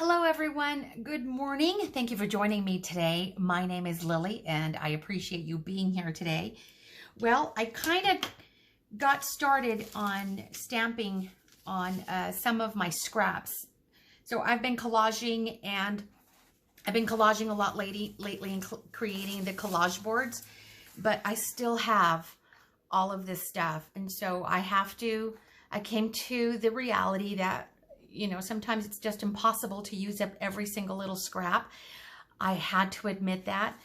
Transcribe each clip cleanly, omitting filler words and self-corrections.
Hello everyone, good morning. Thank you for joining me today. My name is Lily and I appreciate you being here today. Well, I kind of got started on stamping on some of my scraps. So I've been collaging and I've been collaging a lot lately and creating the collage boards, but I still have all of this stuff. And so I came to the reality that sometimes it's just impossible to use up every single little scrap. I had to admit that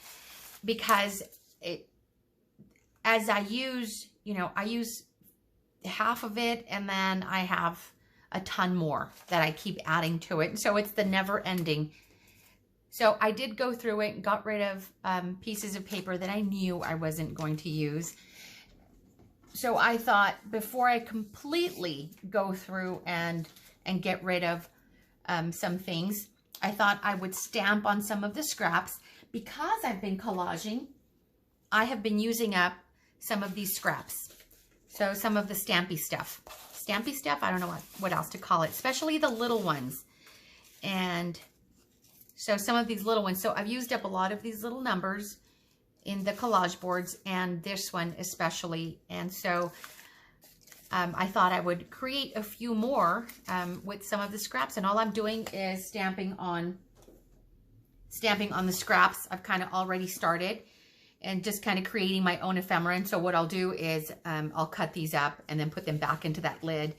because as I use half of it and then I have a ton more that I keep adding to it. So it's the never ending. So I did go through it and got rid of pieces of paper that I knew I wasn't going to use. So I thought before I completely go through and get rid of some things, I thought I would stamp on some of the scraps. Because I've been collaging, I have been using up some of these scraps. So some of the stampy stuff. Stampy stuff, I don't know what else to call it, especially the little ones. And so some of these little ones. So I've used up a lot of these little numbers in the collage boards and this one especially. And so I thought I would create a few more with some of the scraps, and all I'm doing is stamping on the scraps. I've kind of already started and just kind of creating my own ephemera. And so what I'll do is I'll cut these up and then put them back into that lid.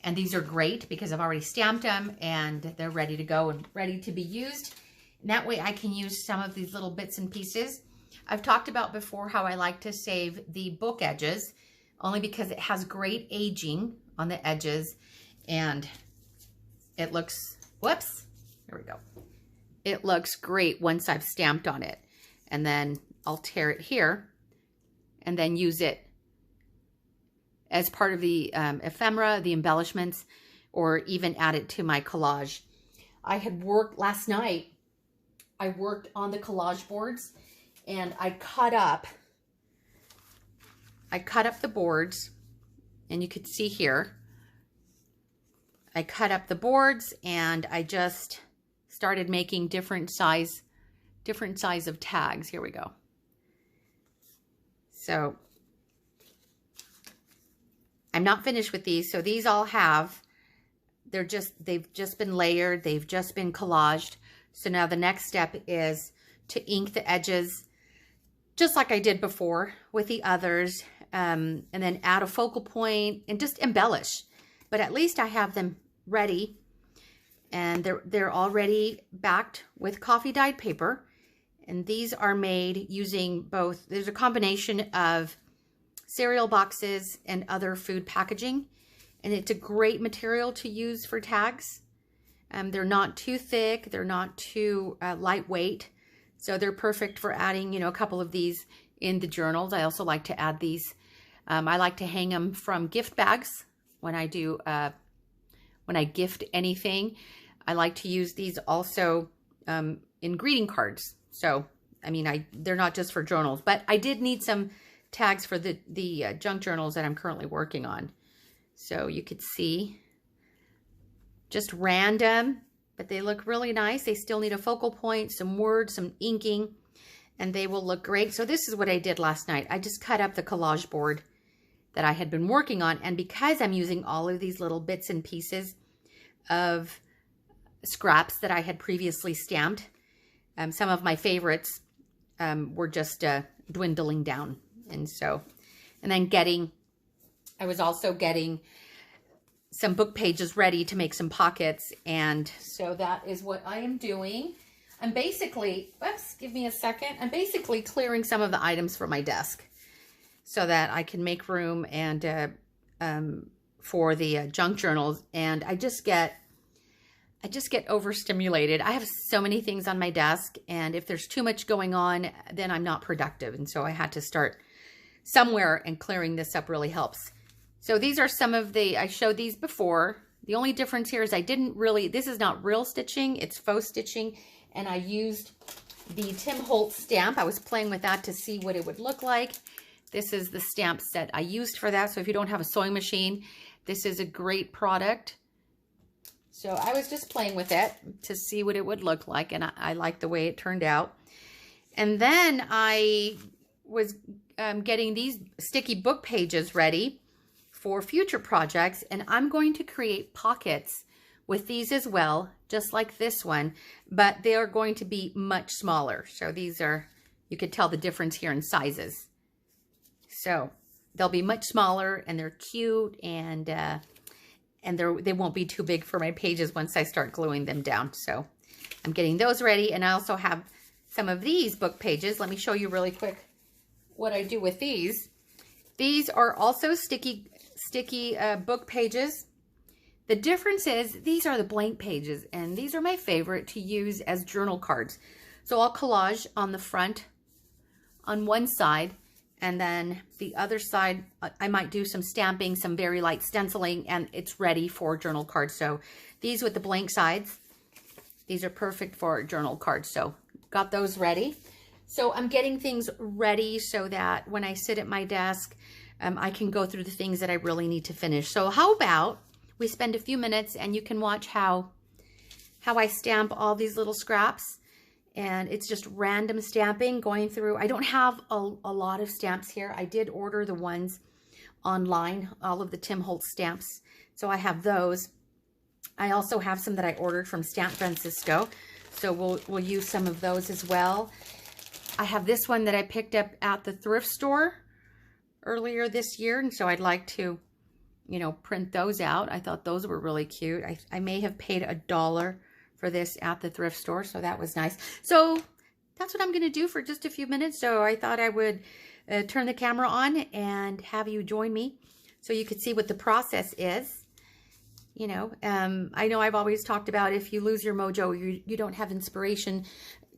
And these are great because I've already stamped them and they're ready to go and ready to be used. And that way I can use some of these little bits and pieces. I've talked about before how I like to save the book edges, only because it has great aging on the edges and it looks, whoops, here we go. It looks great once I've stamped on it. And then I'll tear it here and then use it as part of the ephemera, the embellishments, or even add it to my collage. I had worked last night, I worked on the collage boards and I cut up the boards, and you could see here, I cut up the boards and I just started making different size of tags. Here we go. So I'm not finished with these. So these all have, they've just been layered. They've just been collaged. So now the next step is to ink the edges just like I did before with the others. And then add a focal point and just embellish. But at least I have them ready, and they're already backed with coffee dyed paper. And these are made using both, there's a combination of cereal boxes and other food packaging. And it's a great material to use for tags. They're not too thick, they're not too lightweight. So they're perfect for adding, a couple of these in the journals. I also like to add these. I like to hang them from gift bags when I do, when I gift anything. I like to use these also in greeting cards. So, I mean, they're not just for journals, but I did need some tags for the junk journals that I'm currently working on. So you could see just random, but they look really nice. They still need a focal point, some words, some inking, and they will look great. So this is what I did last night. I just cut up the collage board that I had been working on. And because I'm using all of these little bits and pieces of scraps that I had previously stamped, some of my favorites were just dwindling down. And then I was also getting some book pages ready to make some pockets. And so that is what I am doing. I'm basically, whoops, give me a second. I'm basically clearing some of the items from my desk so that I can make room and for the junk journals. And I just get overstimulated. I have so many things on my desk, and if there's too much going on, then I'm not productive. And so I had to start somewhere, and clearing this up really helps. So these are some of I showed these before. The only difference here is this is not real stitching, it's faux stitching. And I used the Tim Holtz stamp. I was playing with that to see what it would look like. This is the stamp set I used for that. So if you don't have a sewing machine, this is a great product. So I was just playing with it to see what it would look like, and I like the way it turned out. And then I was getting these sticky book pages ready for future projects, and I'm going to create pockets with these as well, just like this one, but they are going to be much smaller. So these are, you could tell the difference here in sizes. So they'll be much smaller, and they're cute, and they won't be too big for my pages once I start gluing them down. So I'm getting those ready, and I also have some of these book pages. Let me show you really quick what I do with these. These are also sticky book pages. The difference is these are the blank pages, and these are my favorite to use as journal cards. So I'll collage on the front on one side, and then the other side, I might do some stamping, some very light stenciling, and it's ready for journal cards. So these with the blank sides, these are perfect for journal cards. So got those ready. So I'm getting things ready so that when I sit at my desk, I can go through the things that I really need to finish. So how about we spend a few minutes and you can watch how I stamp all these little scraps. And it's just random stamping going through. I don't have a lot of stamps here. I did order the ones online, all of the Tim Holtz stamps. So I have those. I also have some that I ordered from Stamp Francisco. So we'll use some of those as well. I have this one that I picked up at the thrift store earlier this year. And so I'd like to, you know, print those out. I thought those were really cute. I may have paid $1 for this at the thrift store, so that was nice. So that's what I'm going to do for just a few minutes. So I thought I would turn the camera on and have you join me so you could see what the process is. You know, I know I've always talked about if you lose your mojo, you don't have inspiration.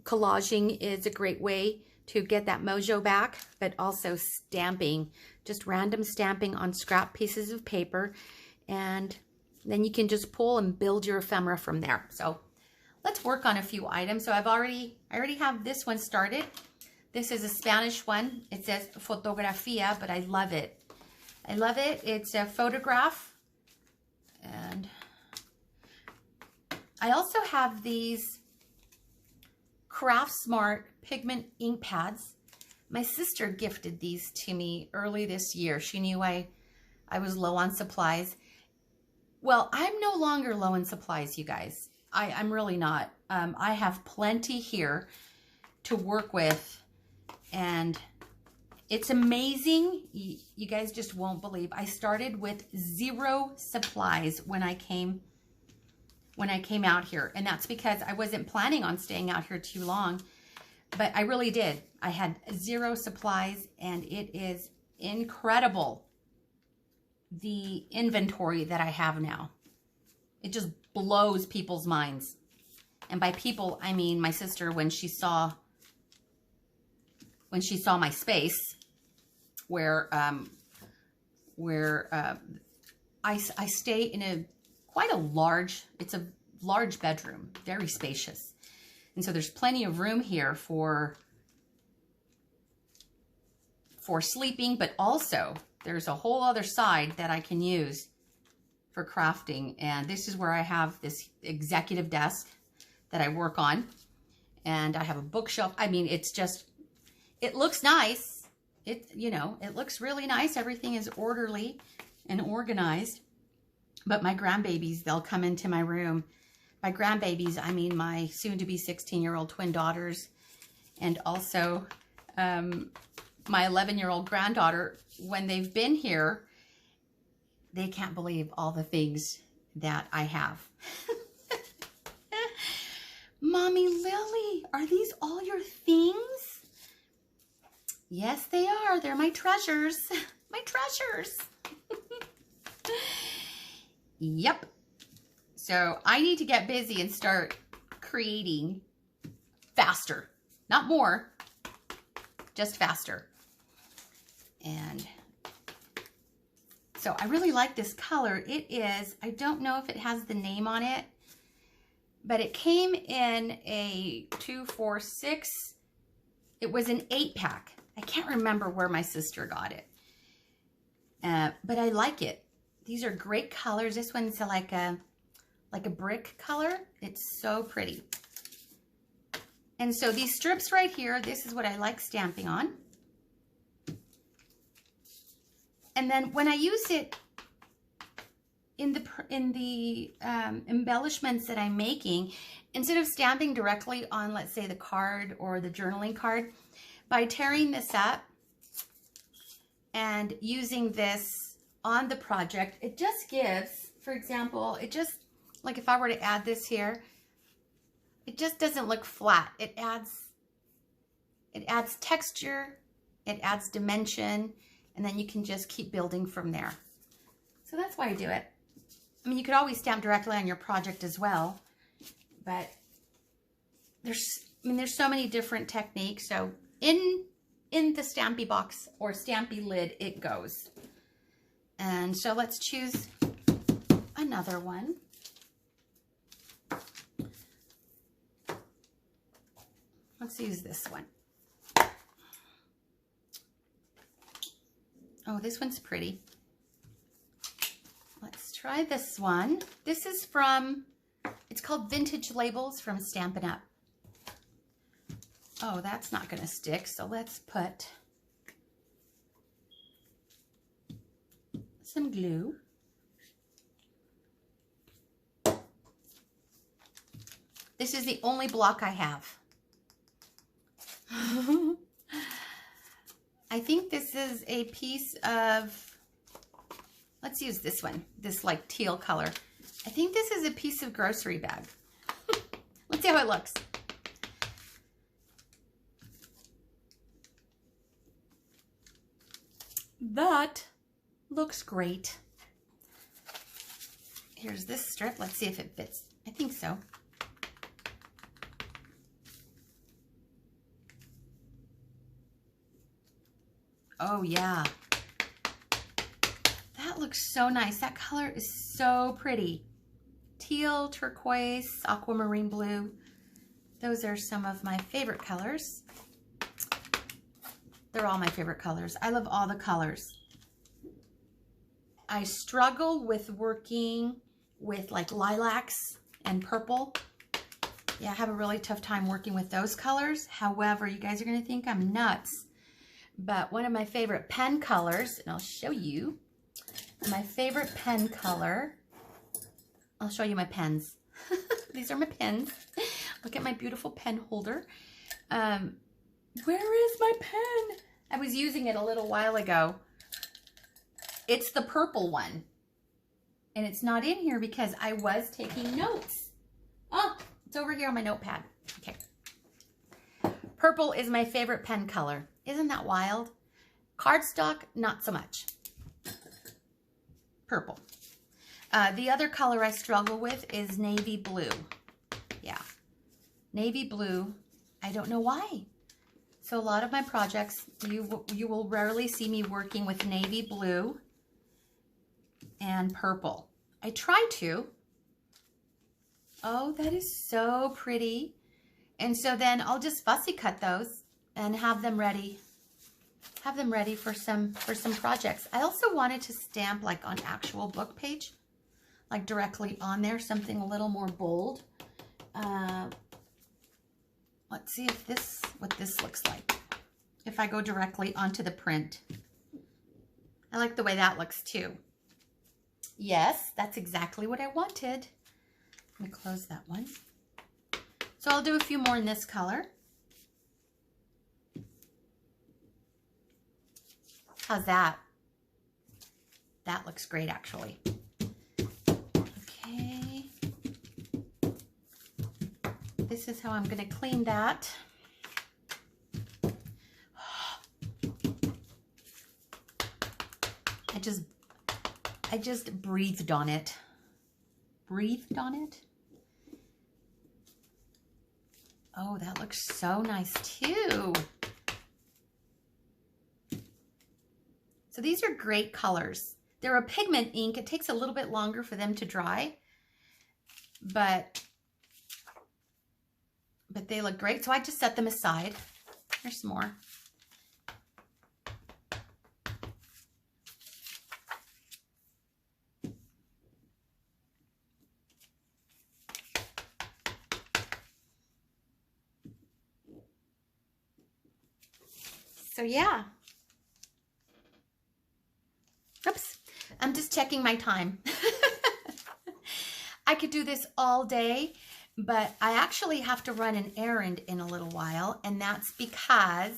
Collaging is a great way to get that mojo back, but also stamping, just random stamping on scrap pieces of paper, and then you can just pull and build your ephemera from there. So let's work on a few items. So I already have this one started. This is a Spanish one. It says fotografía, but I love it. I love it. It's a photograph. And I also have these Craft Smart pigment ink pads. My sister gifted these to me early this year. She knew I was low on supplies. Well, I'm no longer low in supplies, you guys. I'm really not. I have plenty here to work with, and it's amazing. You guys just won't believe. I started with 0 supplies when I came out here, and that's because I wasn't planning on staying out here too long, but I really did. I had 0 supplies, and it is incredible the inventory that I have now. It just blows people's minds. And by people, I mean my sister, when she saw my space where I stay in it's a large bedroom, very spacious. And so there's plenty of room here for sleeping, but also there's a whole other side that I can use for crafting. And this is where I have this executive desk that I work on. And I have a bookshelf. I mean, it's just, it looks nice. It looks really nice. Everything is orderly and organized. But my grandbabies, they'll come into my room. By grandbabies, I mean my soon-to-be 16-year-old twin daughters. And also my 11-year-old granddaughter. When they've been here, they can't believe all the things that I have. Mommy Lily, are these all your things? Yes, they are. They're my treasures. My treasures. Yep. So I need to get busy and start creating faster. Not more, just faster. And so I really like this color. It is, I don't know if it has the name on it, but it came in a 2, 4, 6. It was an 8-pack. I can't remember where my sister got it. But I like it. These are great colors. This one's like a like a brick color. It's so pretty. And so these strips right here, this is what I like stamping on. And then when I use it in the embellishments that I'm making, instead of stamping directly on, let's say, the card or the journaling card, by tearing this up and using this on the project, it just gives, for example, it just, like if I were to add this here, it just doesn't look flat. It adds texture, it adds dimension, and then you can just keep building from there. So that's why I do it. I mean, you could always stamp directly on your project as well, but there's so many different techniques. So in the Stampy box or Stampy lid, it goes. And so let's choose another one. Let's use this one. Oh, this one's pretty. Let's try this one. This is from, it's called Vintage Labels from Stampin' Up. Oh, that's not gonna stick, so let's put some glue. This is the only block I have. I think this is a piece of, let's use this one, this like teal color. I think this is a piece of grocery bag. Let's see how it looks. That looks great. Here's this strip. Let's see if it fits. I think so. Oh yeah. That looks so nice. That color is so pretty. Teal, turquoise, aquamarine blue. Those are some of my favorite colors. They're all my favorite colors. I love all the colors. I struggle with working with like lilacs and purple. Yeah, I have a really tough time working with those colors. However, you guys are gonna think I'm nuts. But one of my favorite pen colors, and I'll show you, my favorite pen color, I'll show you my pens. These are my pens. Look at my beautiful pen holder. Where is my pen? I was using it a little while ago. It's the purple one. And it's not in here because I was taking notes. Oh, it's over here on my notepad. Okay. Purple is my favorite pen color. Isn't that wild? Cardstock, not so much. Purple. The other color I struggle with is navy blue. Yeah. Navy blue. I don't know why. So a lot of my projects, you will rarely see me working with navy blue and purple. I try to. Oh, that is so pretty. And so then I'll just fussy cut those and have them ready. Have them ready for some projects. I also wanted to stamp like on actual book page, like directly on there, something a little more bold. Let's see if what this looks like. If I go directly onto the print. I like the way that looks too. Yes, that's exactly what I wanted. Let me close that one. So I'll do a few more in this color. How's that? That looks great, actually. Okay. This is how I'm going to clean that. I just breathed on it. Breathed on it? Oh, that looks so nice too. So these are great colors. They're a pigment ink. It takes a little bit longer for them to dry, but they look great. So I just set them aside. There's some more. So yeah. Oops, I'm just checking my time. I could do this all day, but I actually have to run an errand in a little while, and that's because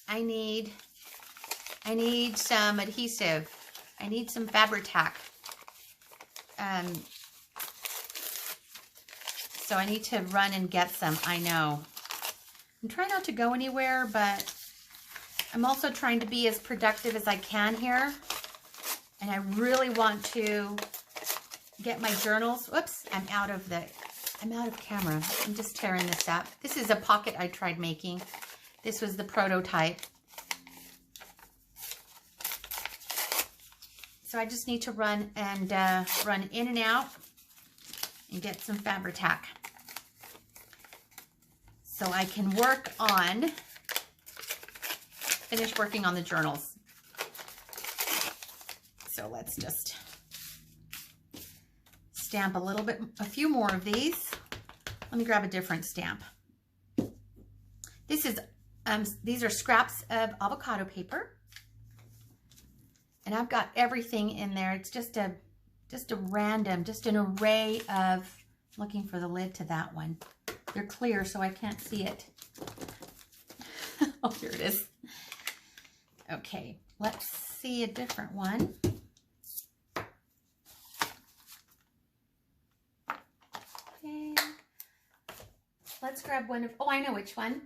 I need some adhesive. I need some Fabri-Tac. So I need to run and get some. I know. I'm trying not to go anywhere, but I'm also trying to be as productive as I can here. And I really want to get my journals. Whoops, I'm out of camera. I'm just tearing this up. This is a pocket I tried making. This was the prototype. So I just need to run and run in and out and get some Fabri-Tac so I can finish working on the journals. So let's just stamp a few more of these. Let me grab a different stamp. These are scraps of avocado paper. And I've got everything in there. It's just an array of, looking for the lid to that one. They're clear, so I can't see it. Oh, here it is. Okay, let's see a different one. Okay, let's grab one of, oh, I know which one.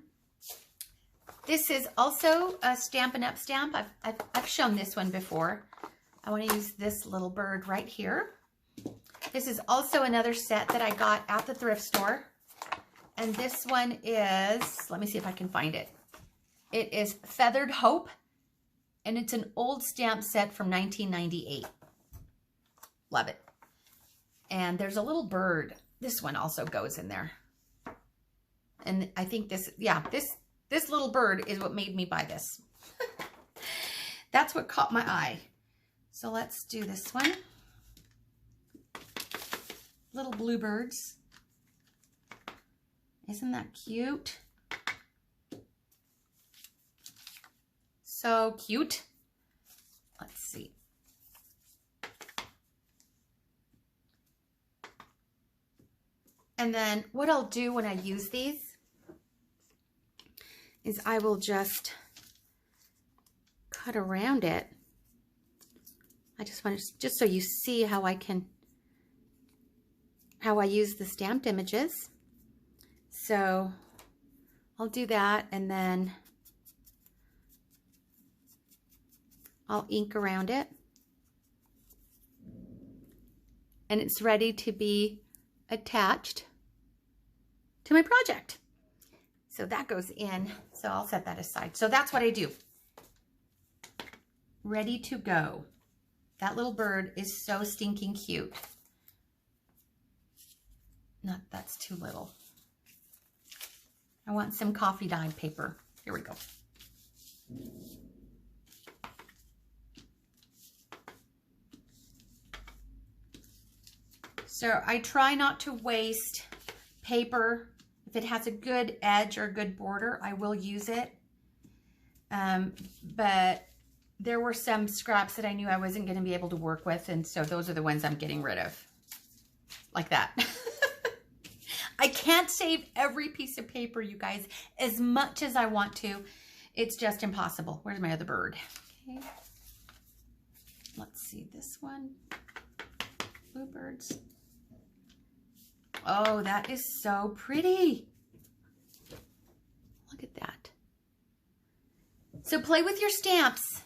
This is also a Stampin' Up! Stamp. I've shown this one before. I want to use this little bird right here. This is also another set that I got at the thrift store. And this one is, let me see if I can find it. It is Feathered Hope. And it's an old stamp set from 1998. Love it. And there's a little bird. This one also goes in there. And I think this little bird is what made me buy this. That's what caught my eye. So let's do this one. Little bluebirds. Isn't that cute? So cute. Let's see. And then what I'll do when I use these is I will just cut around it. I just want to, just so you see how I use the stamped images. So I'll do that, and then I'll ink around it. And it's ready to be attached to my project. So that goes in, so I'll set that aside. So that's what I do. Ready to go. That little bird is so stinking cute. Not, that's too little. I want some coffee dyed paper. Here we go. So I try not to waste paper. If it has a good edge or a good border, I will use it. But there were some scraps that I knew I wasn't going to be able to work with, and so those are the ones I'm getting rid of. Like that. I can't save every piece of paper, you guys, as much as I want to. It's just impossible. Where's my other bird? Okay. Let's see this one. Bluebirds. Oh, that is so pretty. Look at that. So play with your stamps.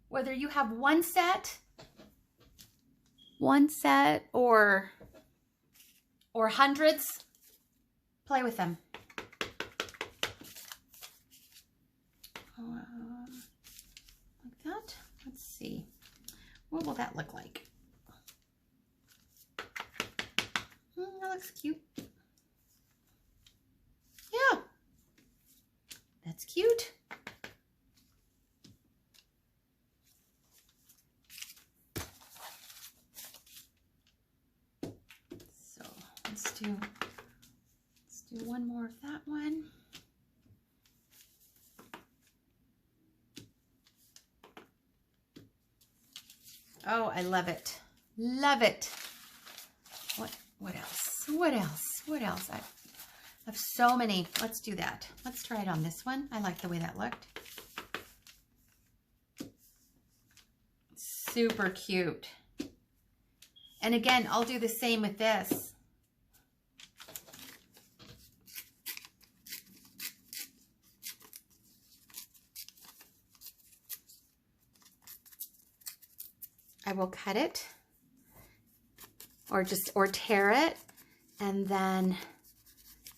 Whether you have one set or hundreds, play with them. Like that. Let's see. What will that look like? That looks cute. Yeah. That's cute. So let's do one more of that one. Oh, I love it. Love it. What else? What else? What else? I have so many. Let's do that. Let's try it on this one. I like the way that looked. Super cute. And again, I'll do the same with this. I will cut it or tear it and then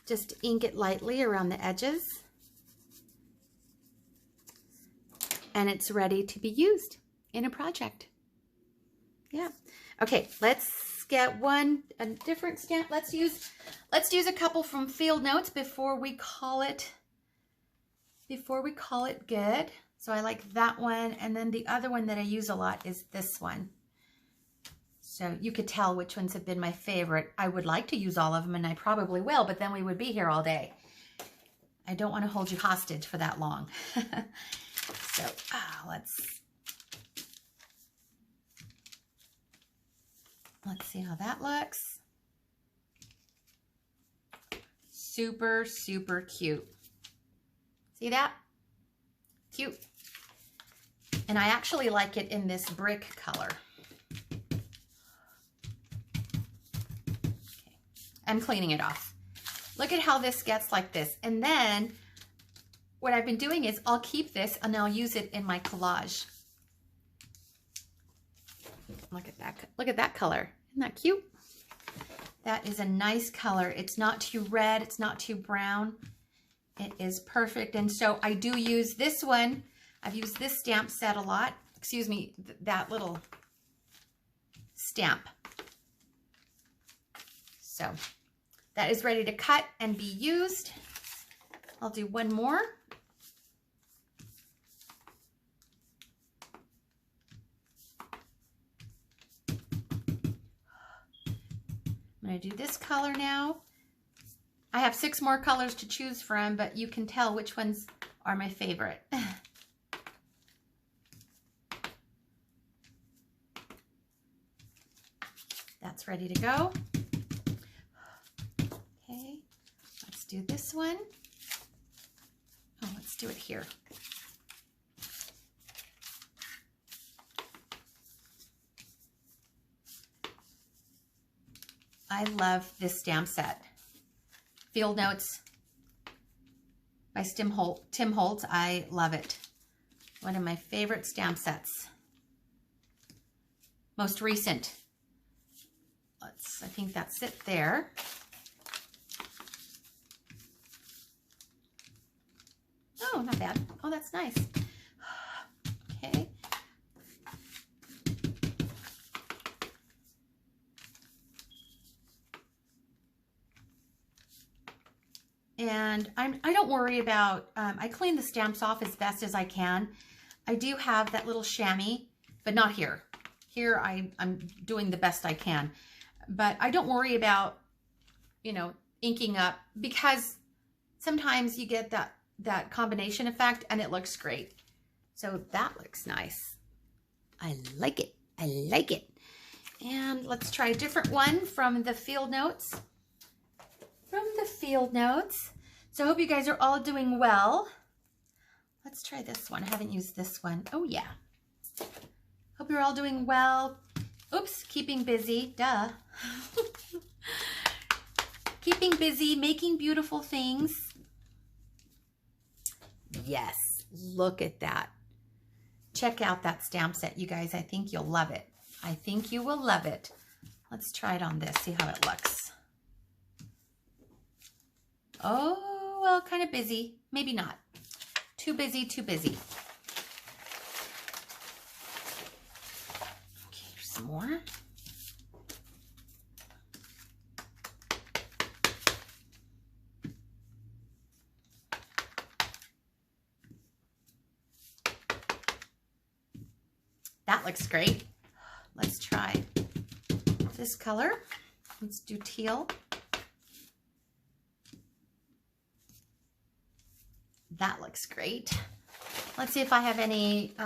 just ink it lightly around the edges. And it's ready to be used in a project. Yeah. Okay, let's get a different stamp. Let's use a couple from Field Notes before we call it good. So I like that one, and then the other one that I use a lot is this one. So you could tell which ones have been my favorite. I would like to use all of them, and I probably will, but then we would be here all day. I don't want to hold you hostage for that long. So let's see how that looks. Super, super cute. See that? Cute. And I actually like it in this brick color. Okay. I'm cleaning it off. Look at how this gets like this. And then what I've been doing is I'll keep this and I'll use it in my collage. Look at that. Look at that color. Isn't that cute? That is a nice color. It's not too red. It's not too brown. It is perfect. And so I do use this one. I've used this stamp set a lot. Excuse me, that little stamp. So that is ready to cut and be used. I'll do one more. I'm going to do this color now. I have 6 more colors to choose from, but you can tell which ones are my favorite. That's ready to go. Okay, let's do this one. Oh, let's do it here. I love this stamp set. Field Notes by Tim Holtz. I love it. One of my favorite stamp sets. Most recent. I think that's it there. Oh, not bad. Oh, that's nice. Okay. And I don't worry about, I clean the stamps off as best as I can. I do have that little chamois, but not here. Here I'm doing the best I can. But I don't worry about, you know, inking up, because sometimes you get that combination effect and it looks great. So that looks nice. I like it. I like it. And let's try a different one from the Field Notes. So I hope you guys are all doing well. Let's try this one. I haven't used this one. Oh yeah. Hope you're all doing well. Oops, keeping busy, duh. Keeping busy, making beautiful things. Yes, look at that. Check out that stamp set, you guys. I think you'll love it. I think you will love it. Let's try it on this, see how it looks. Oh, well, kind of busy. Maybe not. Too busy, too busy. Okay, here's some more. That looks great. Let's try this color. Let's do teal. That looks great. Let's see if I have any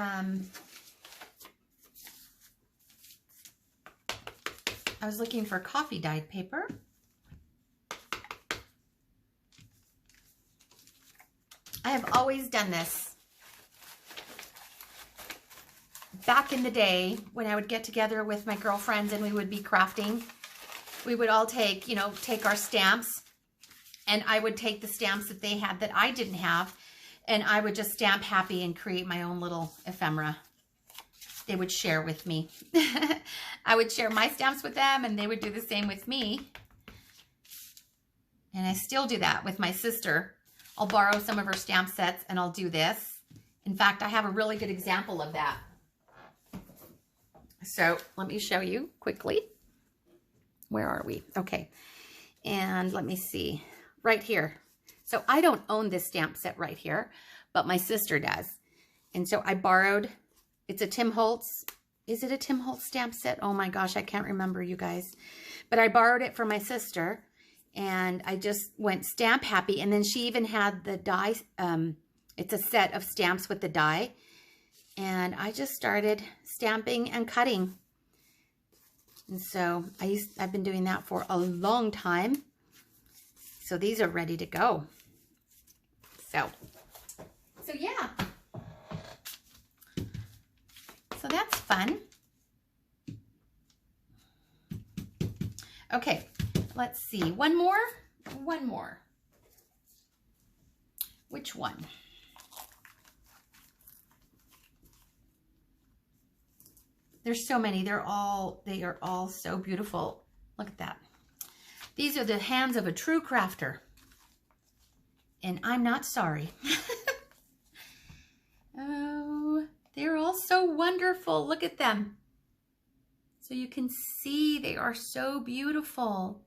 I was looking for coffee dyed paper. I have always done this. Back in the day when I would get together with my girlfriends and we would be crafting, we would all take, you know, take our stamps, and I would take the stamps that they had that I didn't have, and I would just stamp happy and create my own little ephemera. They would share with me. I would share my stamps with them and they would do the same with me. And I still do that with my sister. I'll borrow some of her stamp sets and I'll do this. In fact, I have a really good example of that. So let me show you quickly. Where are we? Okay. And let me see. Right here. So I don't own this stamp set right here, but my sister does. And so I borrowed, it's a Tim Holtz. Is it a Tim Holtz stamp set? Oh my gosh, I can't remember, you guys. But I borrowed it from my sister. And I just went stamp happy. And then she even had the die. It's a set of stamps with the die. And I just started stamping and cutting. And so I've been doing that for a long time. So these are ready to go. So yeah. So that's fun. Okay. Let's see. One more. Which one? There's so many. They are all so beautiful. Look at that. These are the hands of a true crafter. And I'm not sorry. Oh, they're all so wonderful. Look at them. So you can see they are so beautiful.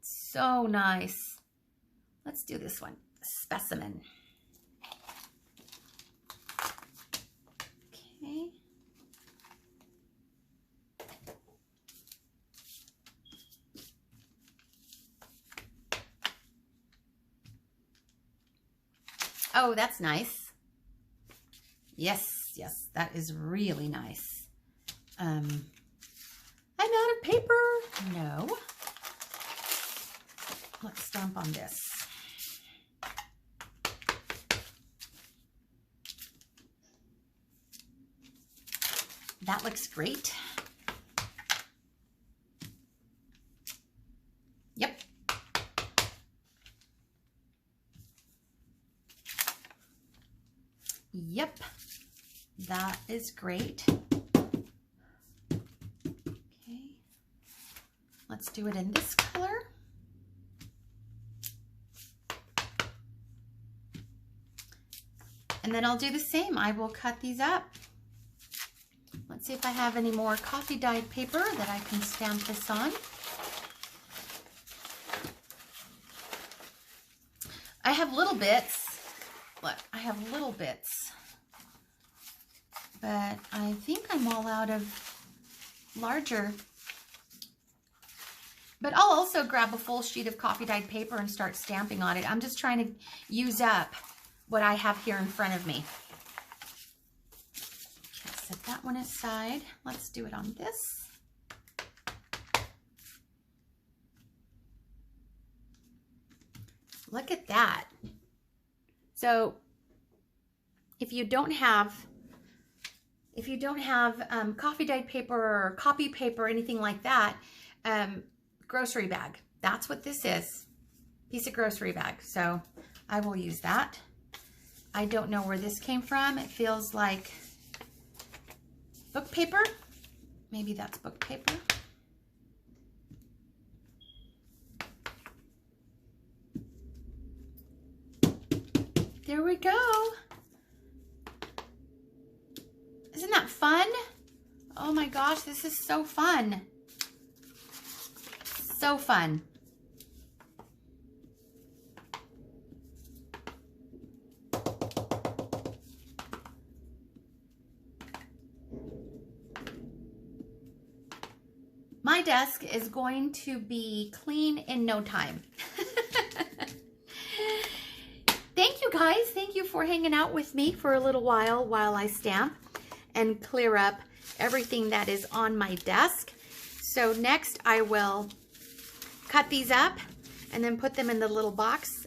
So nice. Let's do this one. Specimen. Okay. Oh, that's nice. Yes, yes, that is really nice. I'm out of paper. No. Let's stamp on this. That looks great. Yep. Yep. That is great. Okay. Let's do it in this color. And then I'll do the same. I will cut these up. Let's see if I have any more coffee dyed paper that I can stamp this on. I have little bits. Look, I have little bits. But I think I'm all out of larger. But I'll also grab a full sheet of coffee dyed paper and start stamping on it. I'm just trying to use up what I have here in front of me. Okay, set that one aside. Let's do it on this. Look at that. So if you don't have coffee dyed paper or copy paper or anything like that, grocery bag. That's what this is. Piece of grocery bag. So I will use that. I don't know where this came from. It feels like book paper. Maybe that's book paper. There we go. Isn't that fun? Oh my gosh, this is so fun. So fun. My desk is going to be clean in no time. Thank you guys. Thank you for hanging out with me for a little while I stamp. and clear up everything that is on my desk. So next I will cut these up and then put them in the little box,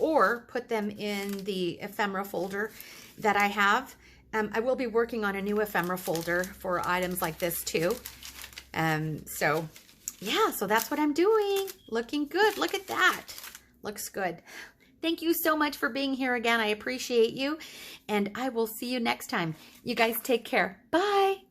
or put them in the ephemera folder that I have. I will be working on a new ephemera folder for items like this too. So yeah, so that's what I'm doing. Looking good. Look at that. Looks good. Thank you so much for being here again. I appreciate you, and I will see you next time. You guys take care. Bye.